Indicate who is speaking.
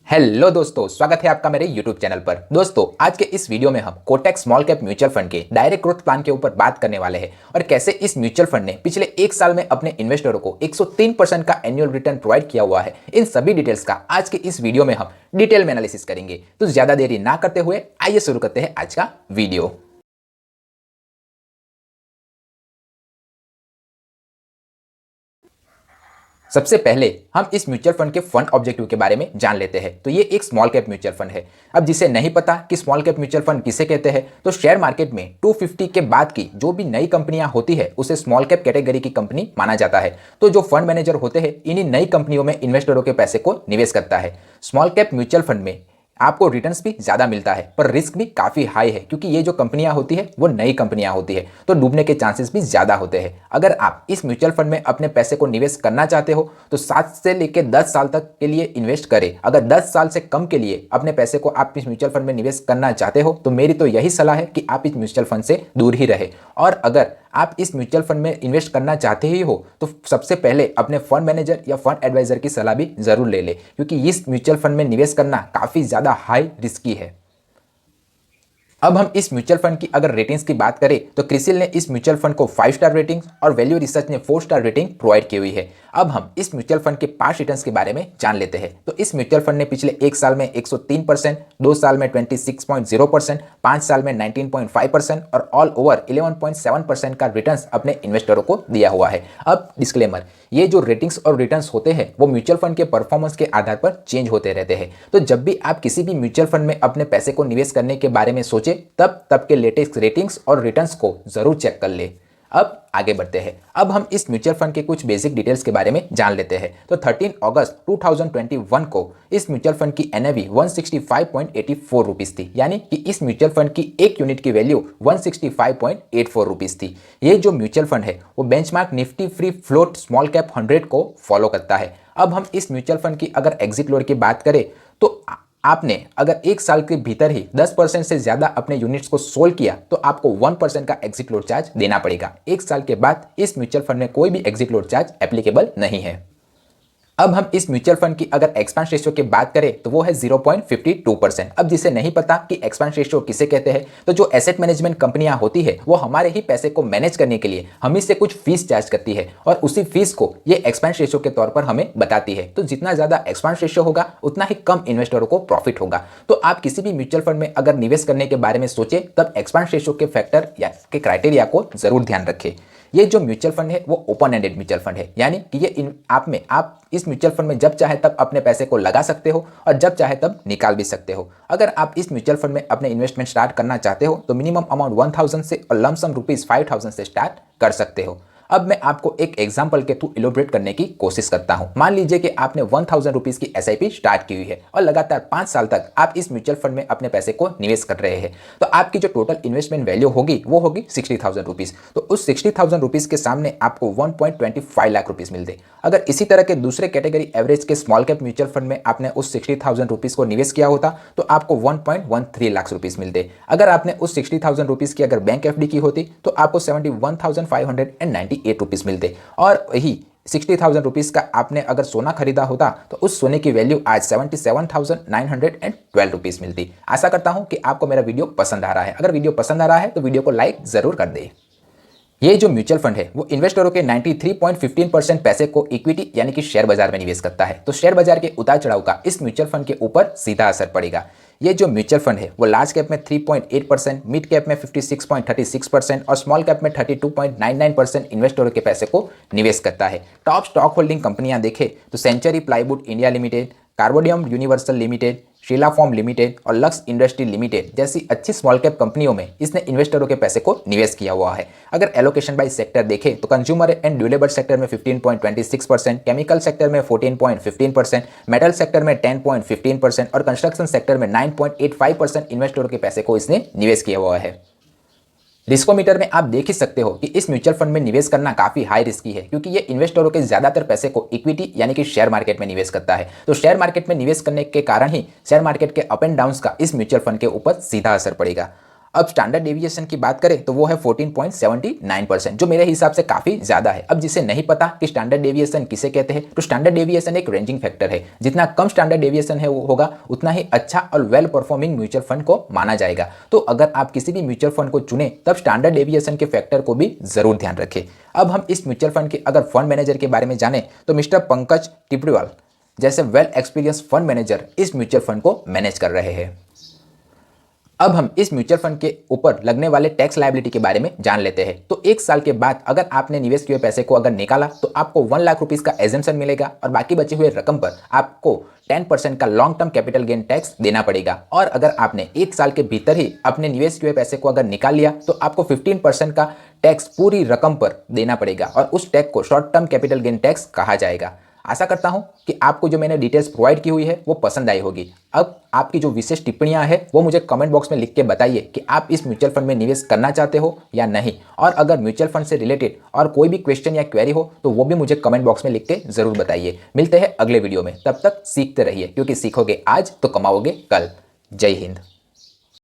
Speaker 1: Hello दोस्तों, स्वागत है आपका मेरे YouTube चैनल पर। दोस्तों, आज के इस वीडियो में हम Kotak small cap mutual fund के डायरेक्ट ग्रोथ प्लान के ऊपर बात करने वाले हैं और कैसे इस म्यूचुअल फंड ने पिछले एक साल में अपने इन्वेस्टरों को 103% का एनुअल रिटर्न प्रोवाइड किया हुआ है। इन सभी डिटेल्स का आज के इस वीडियो में हम डिटेल में एनालिसिस करेंगे। तो ज्यादा देरी ना करते हुए आइए शुरू करते हैं आज का वीडियो। सबसे पहले हम इस म्यूचुअल फंड के फंड ऑब्जेक्टिव के बारे में जान लेते हैं। तो ये एक स्मॉल कैप म्यूचुअल फंड है। अब जिसे नहीं पता कि स्मॉल कैप म्यूचुअल फंड किसे कहते हैं, तो शेयर मार्केट में 250 के बाद की जो भी नई कंपनियां होती है उसे स्मॉल कैप कैटेगरी की कंपनी माना जाता है। तो जो फंड मैनेजर होते हैं इन्हीं नई कंपनियों में इन्वेस्टरों के पैसे को निवेश करता है। स्मॉल कैप म्यूचुअल फंड में आपको रिटर्न्स भी ज़्यादा मिलता है, पर रिस्क भी काफ़ी हाई है क्योंकि ये जो कंपनियां होती है वो नई कंपनियां होती है, तो डूबने के चांसेस भी ज़्यादा होते हैं। अगर आप इस म्यूचुअल फंड में अपने पैसे को निवेश करना चाहते हो तो 7 से लेकर 10 साल तक के लिए इन्वेस्ट करें। अगर 10 साल से कम के लिए अपने पैसे को आप इस म्यूचुअल फंड में निवेश करना चाहते हो तो मेरी तो यही सलाह है कि आप इस म्यूचुअल फंड से दूर ही रहे। और अगर आप इस म्यूचुअल फंड में इन्वेस्ट करना चाहते ही हो तो सबसे पहले अपने फंड मैनेजर या फंड एडवाइजर की सलाह भी जरूर ले ले, क्योंकि इस म्यूचुअल फंड में निवेश करना काफ़ी ज़्यादा हाई रिस्की है। अब हम इस म्यूचुअल फंड की अगर रेटिंग्स की बात करें तो क्रिसिल ने इस म्यूचुअल फंड को 5 स्टार रेटिंग और वैल्यू रिसर्च ने 4 स्टार रेटिंग प्रोवाइड की हुई है। अब हम इस म्यूचुअल फंड के 5 रिटर्न्स के बारे में जान लेते हैं। तो इस म्यूचुअल फंड ने पिछले एक साल में 103%, 2 साल में 26.0%, 5 साल में 19.5% और ऑल ओवर 11.7% का रिटर्न्स अपने इन्वेस्टरों को दिया हुआ है। अब डिस्क्लेमर, ये जो रेटिंग्स और रिटर्न्स होते हैं वो म्यूचुअल फंड के परफॉर्मेंस के आधार पर चेंज होते रहते हैं। तो जब भी आप किसी भी म्यूचुअल फंड में अपने पैसे को निवेश करने के बारे में सोचे तब के लेटेस्ट रेटिंग्स और रिटर्न्स को जरूर चेक कर ले। अब आगे बढ़ते हैं। अब हम इस म्यूचुअल फंड के कुछ बेसिक डिटेल्स के बारे में जान लेते हैं। तो 13 अगस्त 2021 को इस म्यूचुअल फंड की एनएवी 165.84 रुपीस थी, यानी कि इस म्यूचुअल फंड की एक यूनिट की वैल्यू 165.84 रुपीस थी। ये जो म्यूचुअल फंड है वो benchmark Nifty free float small cap 100 को फॉलो करता है। अब हम इस म्यूचुअल फंड की अगर एग्जिट लोड की बात करें तो आपने अगर एक साल के भीतर ही 10% से ज्यादा अपने यूनिट्स को सोल्ड किया तो आपको 1% का एग्जिट लोड चार्ज देना पड़ेगा। एक साल के बाद इस म्यूचुअल फंड में कोई भी एग्जिट लोड चार्ज एप्लीकेबल नहीं है। अब हम इस म्यूचुअल फंड की अगर एक्सपेंस रेशियो की बात करें तो वो है 0.52%। अब जिसे नहीं पता कि एक्सपेंस रेशियो किसे कहते हैं, तो जो एसेट मैनेजमेंट कंपनियां होती है वो हमारे ही पैसे को मैनेज करने के लिए हम से कुछ फीस चार्ज करती है और उसी फीस को ये एक्सपेंस रेशियो के तौर पर हमें बताती है। तो जितना ज्यादा एक्सपेंस रेशियो होगा उतना ही कम इन्वेस्टरों को प्रॉफिट होगा। तो आप किसी भी म्यूचुअल फंड में अगर निवेश करने के बारे में सोचे तब एक्सपेंस रेशियो के फैक्टर या के क्राइटेरिया को जरूर ध्यान रखें। ये जो म्यूचुअल फंड है वो ओपन एंडेड म्यूचुअल फंड है, यानी कि ये आप इस म्यूचुअल फंड में जब चाहे तब अपने पैसे को लगा सकते हो और जब चाहे तब निकाल भी सकते हो। अगर आप इस म्यूचुअल फंड में अपने इन्वेस्टमेंट स्टार्ट करना चाहते हो तो मिनिमम अमाउंट 1000 से और लमसम रुपीज 5000 से स्टार्ट कर सकते हो। अब मैं आपको एक एग्जांपल के थ्रू इलोब्रेट करने की कोशिश करता हूं। मान लीजिए कि आपने 1000 रुपीज की एसआईपी स्टार्ट की हुई है और लगातार 5 साल तक आप इस म्यूचुअल फंड में अपने पैसे को निवेश कर रहे हैं, तो आपकी जो टोटल इन्वेस्टमेंट वैल्यू होगी वो होगी 60,000 रुपीज। तो उस 60,000 रुपीज के सामने आपको 1.25 लाख रुपीज मिलते। अगर इसी तरह के दूसरे कैटेगरी एवरेज के स्मॉल कैप म्यूचुअल फंड में आपने उस 60,000 रुपीज को निवेश किया होता तो आपको 1.13 लाख रुपीज मिलते। अगर आपने उस 60,000 रुपीज की अगर बैंक एफडी की होती तो आपको 71,598 रुपीज मिलते। और वही 60,000 रुपीज का आपने अगर सोना खरीदा होता तो उस सोने की वैल्यू आज 77,912 रुपीज मिलती। आशा करता हूं कि आपको मेरा वीडियो पसंद आ रहा है। अगर वीडियो पसंद आ रहा है तो वीडियो को लाइक जरूर कर दे। ये जो म्यूचुअल फंड है वो इन्वेस्टरों के 93.15% पैसे को इक्विटी यानी कि शेयर बाजार में निवेश करता है। तो शेयर बाजार के उतार चढ़ाव का इस म्यूचुअल फंड के ऊपर सीधा असर पड़ेगा। ये जो म्यूचुअल फंड है वो लार्ज कैप में 3.8%, मिड कैप में 56.36% और स्मॉल कैप में 32.99% इन्वेस्टरों के पैसे को निवेश करता है। टॉप स्टॉक होल्डिंग कंपनियां देखें तो Century Plywood India Limited, Carborundum Universal Limited, Sheela Foam Limited और लक्स इंडस्ट्री लिमिटेड जैसी अच्छी स्मॉल कैप कंपनियों में इसने इन्वेस्टरों के पैसे को निवेश किया हुआ है। अगर एलोकेशन बाय सेक्टर देखें तो कंज्यूमर एंड ड्यूरेबल सेक्टर में 15.26%, केमिकल सेक्टर में 14.15%, मेटल सेक्टर में 10.15% और कंस्ट्रक्शन सेक्टर में 9.85% इन्वेस्टरों के पैसे को इसने निवेश किया हुआ है। रिस्कोमीटर में आप देख ही सकते हो कि इस म्यूचुअल फंड में निवेश करना काफी हाई रिस्की है, क्योंकि ये इन्वेस्टरों के ज्यादातर पैसे को इक्विटी यानी कि शेयर मार्केट में निवेश करता है। तो शेयर मार्केट में निवेश करने के कारण ही शेयर मार्केट के अप एंड डाउन्स का इस म्यूचुअल फंड के ऊपर सीधा असर पड़ेगा। अब स्टैंडर्ड डेविएशन की बात करें तो वो है 14.79%, जो मेरे हिसाब से काफ़ी ज़्यादा है। अब जिसे नहीं पता कि स्टैंडर्ड डेविएशन किसे कहते हैं, तो स्टैंडर्ड डेविएशन एक रेंजिंग फैक्टर है। जितना कम स्टैंडर्ड डेविएशन है वो होगा उतना ही अच्छा और वेल परफॉर्मिंग म्यूचुअल फंड को माना जाएगा। तो अगर आप किसी भी म्यूचुअल फंड को चुने तब स्टैंडर्ड डेविएशन के फैक्टर को भी जरूर ध्यान रखें। अब हम इस म्यूचुअल फंड के अगर फंड मैनेजर के बारे में जाने तो मिस्टर पंकज टिपड़ीवाल जैसे वेल एक्सपीरियंस फंड मैनेजर इस म्यूचुअल फंड को मैनेज कर रहे हैं। अब हम इस म्यूचुअल फंड के ऊपर लगने वाले टैक्स लायबिलिटी के बारे में जान लेते हैं। तो 1 साल के बाद अगर आपने निवेश किए पैसे को अगर निकाला तो आपको 1 लाख रुपीस का एजम्पशन मिलेगा और बाकी बची हुई रकम पर आपको 10% का long term capital gain tax देना पड़ेगा। और अगर आपने 1 साल के भीतर ही अपने निवेश किए पैसे को अगर निकाल लिया तो आपको 15% का टैक्स पूरी रकम पर देना पड़ेगा और उस टैक्स को short term capital gain tax कहा जाएगा। आशा करता हूं कि आपको जो मैंने डिटेल्स प्रोवाइड की हुई है वो पसंद आई होगी। अब आपकी जो विशेष टिप्पणियां हैं वो मुझे कमेंट बॉक्स में लिख के बताइए कि आप इस म्यूचुअल फंड में निवेश करना चाहते हो या नहीं। और अगर म्यूचुअल फंड से रिलेटेड और कोई भी क्वेश्चन या क्वेरी हो तो वो भी मुझे कमेंट बॉक्स में लिख के जरूर बताइए। मिलते हैं अगले वीडियो में, तब तक सीखते रहिए क्योंकि सीखोगे आज तो कमाओगे कल। जय हिंद।